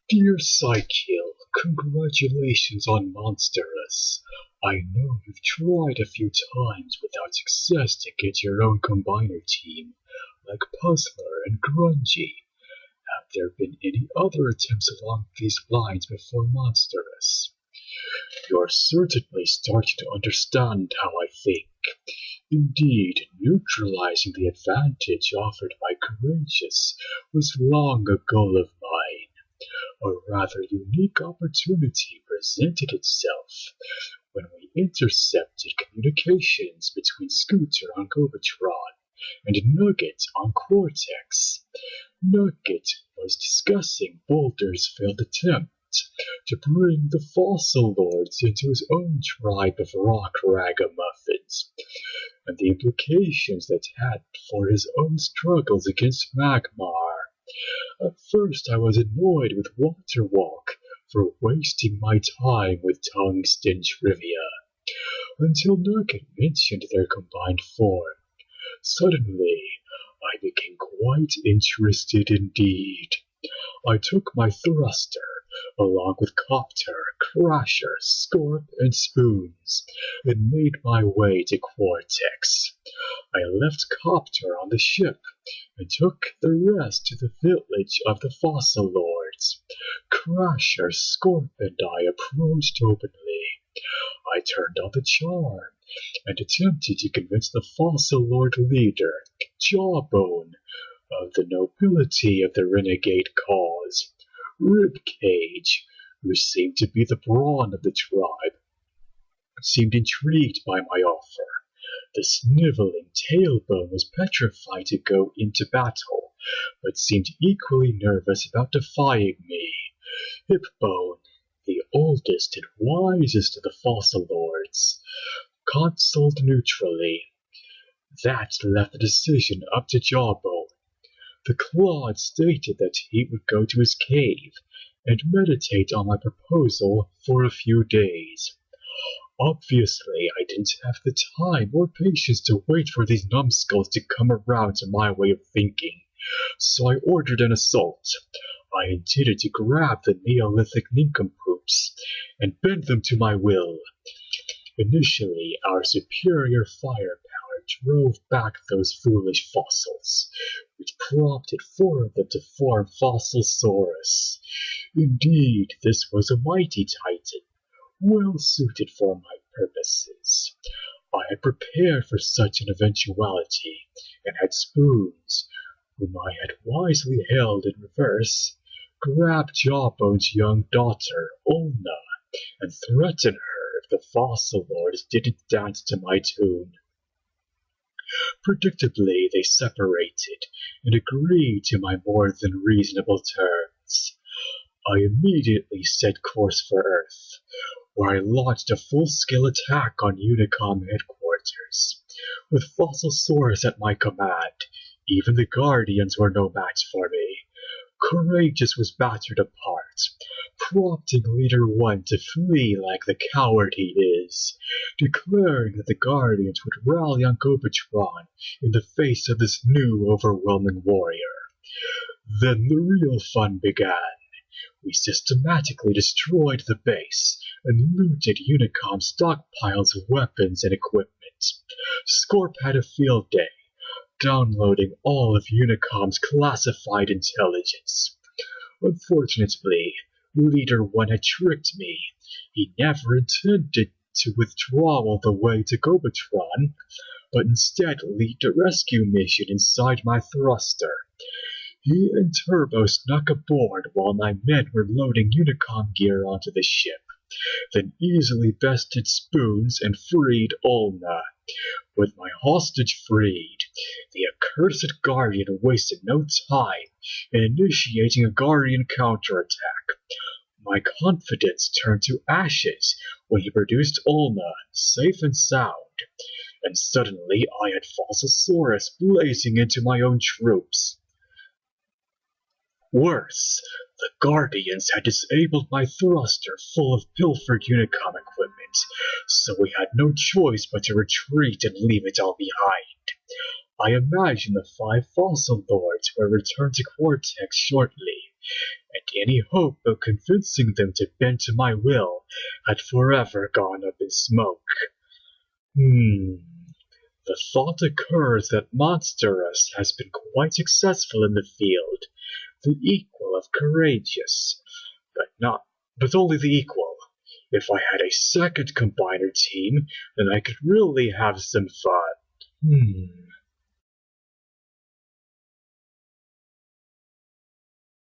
Dear Psykill, congratulations on Monsterous. I know you've tried a few times without success to get your own combiner team, like Puzzler and Grungy. Have there been any other attempts along these lines before Monsterous? You're certainly starting to understand how I think. Indeed, neutralizing the advantage offered by Courageous was long a goal of mine. A rather unique opportunity presented itself when we intercepted communications between Scooter on Gobatron and Nugget on Cortex. Nugget was discussing Boulder's failed attempt to bring the Fossil Lords into his own tribe of rock ragamuffins, and the implications that had for his own struggles against Magmar. At first I was annoyed with Waterwalk for wasting my time with tungsten trivia, until Nugget mentioned their combined form. Suddenly, I became quite interested indeed. I took my thruster, along with Copter, Crasher, Scorp, and Spoons, and made my way to Cortex. I left Copter on the ship and took the rest to the village of the Fossil Lords. Crasher, Scorp, and I approached openly. I turned on the charm and attempted to convince the Fossil Lord leader, Jawbone, of the nobility of the renegade cause. Ribcage, who seemed to be the brawn of the tribe, seemed intrigued by my offer. The sniveling Tailbone was petrified to go into battle, but seemed equally nervous about defying me. Hipbone, the oldest and wisest of the Fossil Lords, consulted neutrally. That left the decision up to Jawbone. The Claude stated that he would go to his cave and meditate on my proposal for a few days. Obviously, I didn't have the time or patience to wait for these numbskulls to come around to my way of thinking, so I ordered an assault. I intended to grab the Neolithic nincompoops and bend them to my will. Initially, our superior firepower drove back those foolish fossils, which prompted 4 of them to form Fossilsaurus. Indeed, this was a mighty titan, well suited for my purposes. I had prepared for such an eventuality, and had Spoons, whom I had wisely held in reverse, grab Jawbone's young daughter, Ulna, and threaten her if the Fossil Lords didn't dance to my tune. Predictably, they separated and agreed to my more than reasonable terms. I immediately set course for Earth, where I launched a full-scale attack on Unicom headquarters. With Fossilsaurus at my command, even the Guardians were no match for me. Courageous was battered apart, prompting Leader 1 to flee like the coward he is, declaring that the Guardians would rally on Gobatron in the face of this new overwhelming warrior. Then the real fun began. We systematically destroyed the base and looted Unicom's stockpiles of weapons and equipment. Scorp had a field day, downloading all of Unicom's classified intelligence. Unfortunately, Leader 1 had tricked me. He never intended to withdraw all the way to Gobatron, but instead lead a rescue mission inside my thruster. He and Turbo snuck aboard while my men were loading Unicom gear onto the ship, then easily bested Spoons and freed Ulna. With my hostage freed, the accursed Guardian wasted no time in initiating a Guardian counterattack. My confidence turned to ashes when he produced Ulna, safe and sound, and suddenly I had Fossilsaurus blazing into my own troops. Worse, the Guardians had disabled my thruster full of pilfered Unicom equipment, so we had no choice but to retreat and leave it all behind. I imagine the 5 Fossil Lords will return to Cortex shortly, and any hope of convincing them to bend to my will had forever gone up in smoke. The thought occurs that Monsterous has been quite successful in the field, the equal of courageous, but only the equal. If I had a second combiner team, then I could really have some fun.